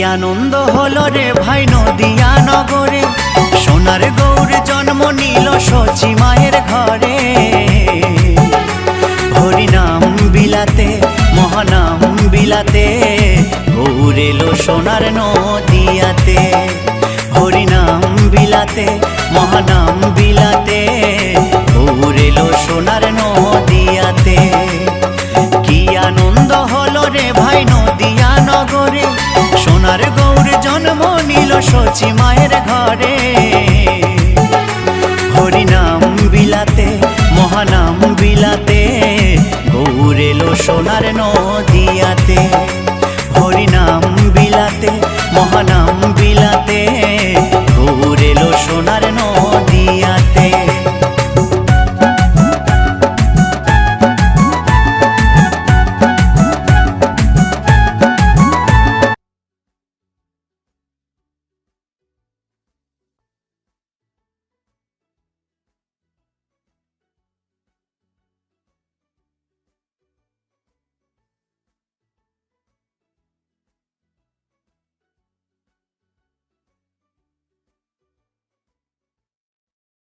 আনন্দ হলো রে ভাই নদিয়া নগরে, সোনার গৌর জন্ম নিল সচি মায়ের ঘরে। হরিনাম বিলাতে মহানাম বিলাতে, গৌর এলো সোনার নদিয়াতে। হরিনাম বিলাতে মহানাম বিলাতে, গৌর এলো সোনার নদিয়াতে। কি আনন্দ হলো রে ভাই নদিয়া নগরে, সোনার গৌর জন্ম নিল সচি মায়ের ঘরে। হরিনাম বিলাতে মহানাম বিলাতে, গৌর এলো সোনার নদিয়াতে।